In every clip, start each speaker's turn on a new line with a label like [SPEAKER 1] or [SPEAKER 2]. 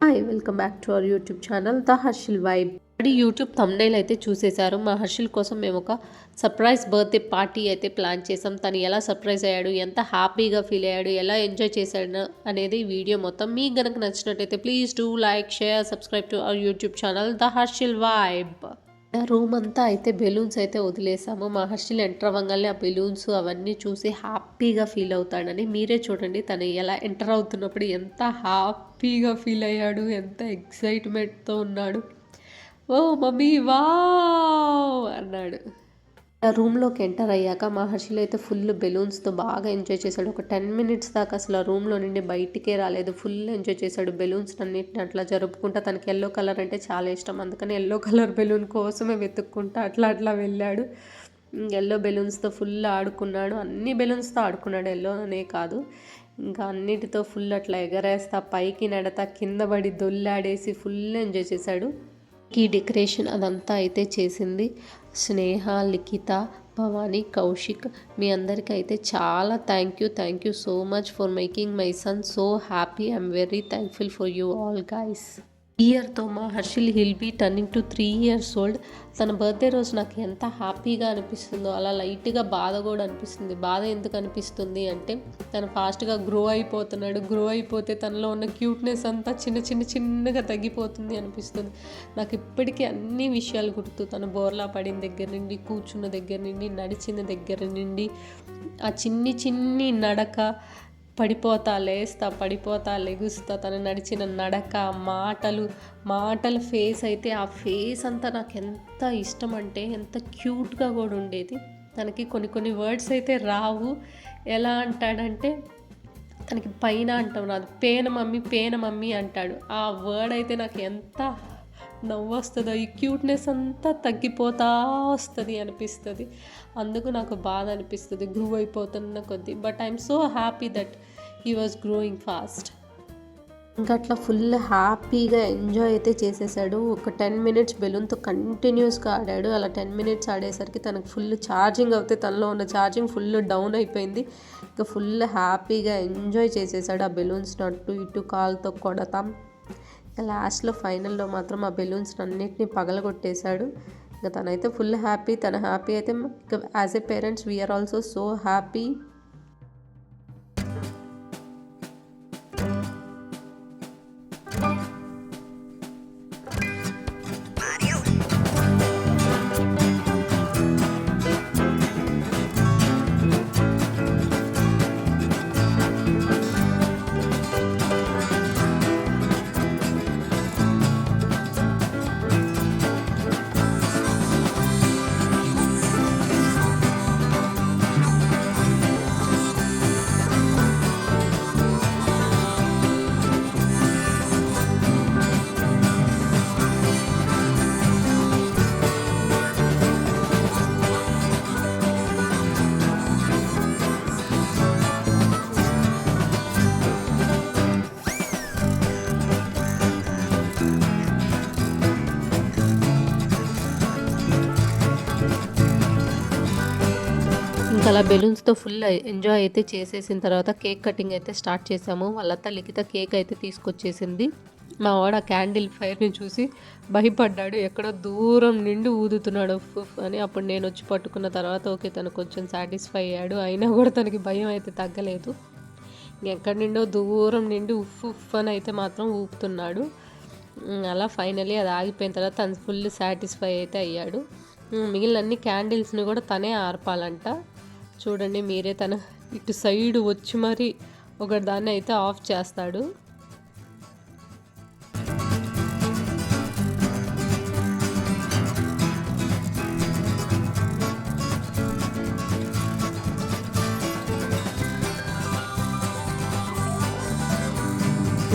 [SPEAKER 1] Hi welcome back to our YouTube channel the Harshil vibe. YouTube thumbnail అయితే చూసేశారు. మా హర్షిల్ కోసం మేము ఒక సర్ప్రైజ్ బర్త్డే పార్టీ అయితే ప్లాన్ చేసాం. తను ఎలా సర్ప్రైజ్ అయ్యాడు, ఎంత హ్యాపీగా ఫీల్ అయ్యాడు, ఎలా ఎంజాయ్ చేశాడు అనేది వీడియో మొత్తం. మీకు గనక నచ్చినట్టయితే please do like, share, subscribe to our YouTube channel the Harshil vibe. Room అంతా అయితే బెలూన్స్ అయితే వదిలేసాము. మా హర్షిల్ ఎంటర్ అవ్వగానే ఆ బెలూన్స్ అవన్నీ చూసి హ్యాపీగా ఫీల్ అవుతాడని. మీరే చూడండి తను ఎలా ఎంటర్ అవుతున్నప్పుడు ఎంత హ్యాపీగా ఫీల్ అయ్యాడు, ఎంత ఎక్సైట్మెంట్తో ఉన్నాడు. ఓ మమ్మీ వావ్ అన్నాడు. రూమ్లోకి ఎంటర్ అయ్యాక మా హర్షిల్ అయితే ఫుల్ బెలూన్స్తో బాగా ఎంజాయ్ చేశాడు. ఒక 10 మినిట్స్ దాకా అసలు ఆ రూమ్లో నుండి బయటికే రాలేదు. ఫుల్ ఎంజాయ్ చేశాడు. బెలూన్స్ అన్నిటిని అట్లా జరుపుకుంటా. తనకి ఎల్లో కలర్ అంటే చాలా ఇష్టం, అందుకని ఎల్లో కలర్ బెలూన్ కోసమే వెతుక్కుంటా అట్లా వెళ్ళాడు. ఎల్లో బెలూన్స్తో ఫుల్ ఆడుకున్నాడు. అన్ని బెలూన్స్తో ఆడుకున్నాడు, ఎల్లో అనే కాదు. ఇంకా అన్నిటితో ఫుల్ అట్లా ఎగరేస్తా, పైకి నడతా, కింద పడి దొల్లాడేసి ఫుల్ ఎంజాయ్ చేశాడు. ఈ డెకరేషన్ అదంతా అయితే చేసింది స్నేహ, లిఖిత, భవానీ, కౌశిక్. మీ అందరికీ అయితే చాలా thank you so much for making my son so happy. I'm very thankful for you all guys. ఇయర్తో మా Harshil will be turning to 3 years old. తన బర్త్డే రోజు నాకు ఎంత హ్యాపీగా అనిపిస్తుందో అలా లైట్గా బాధ కూడా అనిపిస్తుంది. బాధ ఎందుకు అనిపిస్తుంది అంటే తను ఫాస్ట్గా గ్రో అయిపోతున్నాడు. గ్రో అయిపోతే తనలో ఉన్న క్యూట్నెస్ అంతా చిన్నగా తగ్గిపోతుంది అనిపిస్తుంది. నాకు ఇప్పటికీ అన్ని విషయాలు గుర్తు. తను బోర్లా పడిన దగ్గర నుండి, కూర్చున్న దగ్గర నుండి, నడిచిన దగ్గర నుండి, ఆ చిన్ని నడక, పడిపోతా లేస్తా, పడిపోతా లెగుస్తా, తను నడిచిన నడక, మాటల ఫేస్ అయితే ఆ ఫేస్ అంతా నాకు ఎంత ఇష్టం అంటే ఎంత క్యూట్గా కూడా ఉండేది. తనకి కొన్ని వర్డ్స్ అయితే రావు. ఎలా అంటాడంటే తనకి పైన అంటాం రాదు, పేన మమ్మీ అంటాడు. ఆ వర్డ్ అయితే నాకు ఎంత నవ్వు వస్తుందో, ఈ క్యూట్నెస్ అంతా తగ్గిపోతా వస్తుంది అనిపిస్తుంది. అందుకు నాకు బాధ అనిపిస్తుంది గ్రో అయిపోతున్న కొద్దీ. But I'm so happy that he was growing fast. ఇంకా అట్లా ఫుల్ హ్యాపీగా ఎంజాయ్ అయితే చేసేసాడు. ఒక 10 minutes బెలూన్తో కంటిన్యూస్గా ఆడాడు. అలా 10 minutes ఆడేసరికి తనకు ఫుల్ ఛార్జింగ్ అవుతే తనలో ఉన్న ఛార్జింగ్ ఫుల్ డౌన్ అయిపోయింది. ఇంకా ఫుల్ హ్యాపీగా ఎంజాయ్ చేసేసాడు. ఆ బెలూన్స్ అటు ఇటు కాల్తో కొడతాం. లాస్ట్లో ఫైనల్లో మాత్రం ఆ బెలూన్స్ అన్నిటిని పగలగొట్టేశాడు. ఇంకా తనైతే ఫుల్ హ్యాపీ. తన హ్యాపీ అయితే as a parents we are also so happy. ఇంకా అలా బెలూన్స్తో ఫుల్ ఎంజాయ్ అయితే చేసేసిన తర్వాత కేక్ కటింగ్ అయితే స్టార్ట్ చేసాము. వాళ్ళంతా లిఖిత కేక్ అయితే తీసుకొచ్చేసింది. మా వాడు ఆ క్యాండిల్ ఫైర్ని చూసి భయపడ్డాడు. ఎక్కడో దూరం నుండి ఊదుతున్నాడు ఉఫ్ అని. అప్పుడు నేను వచ్చి పట్టుకున్న తర్వాత ఓకే తను కొంచెం సాటిస్ఫై అయ్యాడు. అయినా కూడా తనకి భయం అయితే తగ్గలేదు. ఎక్కడి నుండో దూరం నుండి ఉఫ్ అని అయితే మాత్రం ఊపుతున్నాడు. అలా ఫైనలీ అది ఆగిపోయిన తర్వాత తను ఫుల్ సాటిస్ఫై అయితే అయ్యాడు. మిగిలిన అన్ని క్యాండిల్స్ని కూడా తనే ఆర్పాలంట. చూడండి మీరే, తన ఇటు సైడ్ వచ్చి మరి ఒక దాన్ని అయితే ఆఫ్ చేస్తాడు.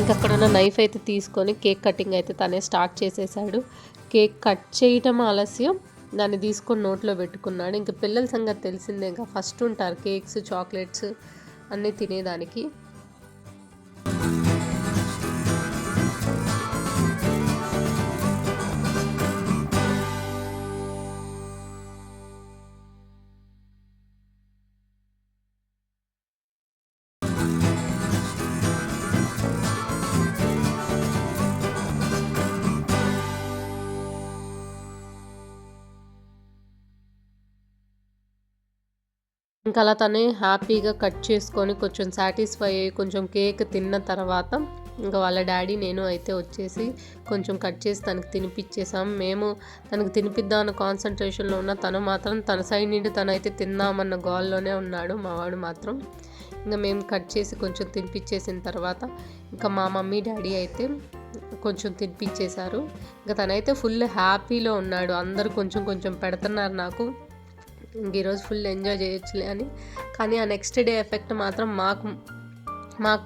[SPEAKER 1] ఇంకా అక్కడ ఉన్న నైఫ్ అయితే తీసుకొని కేక్ కటింగ్ అయితే తనే స్టార్ట్ చేసేసాడు. కేక్ కట్ చేయటం ఆలస్యం, దాన్ని తీసుకొని నోట్లో పెట్టుకున్నాడు. ఇంకా పిల్లల సంగతి తెలిసిందే, ఇంకా ఫస్ట్ ఉంటారు కేక్స్, చాక్లెట్స్ అన్నీ తినేదానికి. ఇంకా అలా తనే హ్యాపీగా కట్ చేసుకొని కొంచెం సాటిస్ఫై అయ్యి కొంచెం కేక్ తిన్న తర్వాత ఇంకా వాళ్ళ డాడీ నేను అయితే వచ్చేసి కొంచెం కట్ చేసి తనకి తినిపించేసాం. మేము తనకు తినిపిద్దామన్న కాన్సన్ట్రేషన్లో ఉన్న తను మాత్రం తన సైడ్ నుండి తనైతే తిందామన్న గోల్లోనే ఉన్నాడు మా వాడు మాత్రం. ఇంకా మేము కట్ చేసి కొంచెం తినిపించేసిన తర్వాత ఇంకా మా మమ్మీ డాడీ అయితే కొంచెం తినిపించేశారు. ఇంకా తనైతే ఫుల్ హ్యాపీలో ఉన్నాడు. అందరూ కొంచెం కొంచెం పెడుతున్నారు నాకు, ఇంక ఈరోజు ఫుల్ ఎంజాయ్ చేయొచ్చులే అని. కానీ ఆ నెక్స్ట్ డే ఎఫెక్ట్ మాత్రం మాకు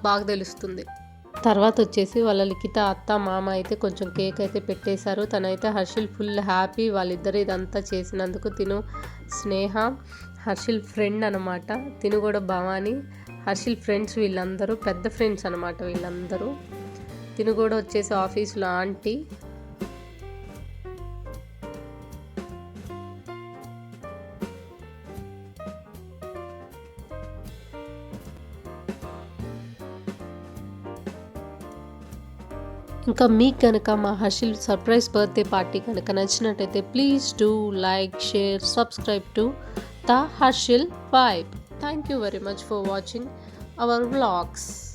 [SPEAKER 1] బాగా తెలుస్తుంది. తర్వాత వచ్చేసి వాళ్ళ లిఖిత అత్త మామ అయితే కొంచెం కేక్ అయితే పెట్టేశారు. తనైతే హర్షిల్ ఫుల్ హ్యాపీ వాళ్ళిద్దరు ఇదంతా చేసినందుకు. తిను స్నేహ హర్షిల్ ఫ్రెండ్ అనమాట, తిను కూడా భవాని హర్షిల్ ఫ్రెండ్స్, వీళ్ళందరూ పెద్ద ఫ్రెండ్స్ అనమాట వీళ్ళందరూ. తిను కూడా వచ్చేసి ఆఫీస్లో ఆంటీ. ఇంకా మీకు కనుక మా హర్షిల్ సర్ప్రైజ్ బర్త్డే పార్టీ కనుక నచ్చినట్టయితే please do like, share, subscribe to the Harshil vibe. Thank you very much for watching our vlogs.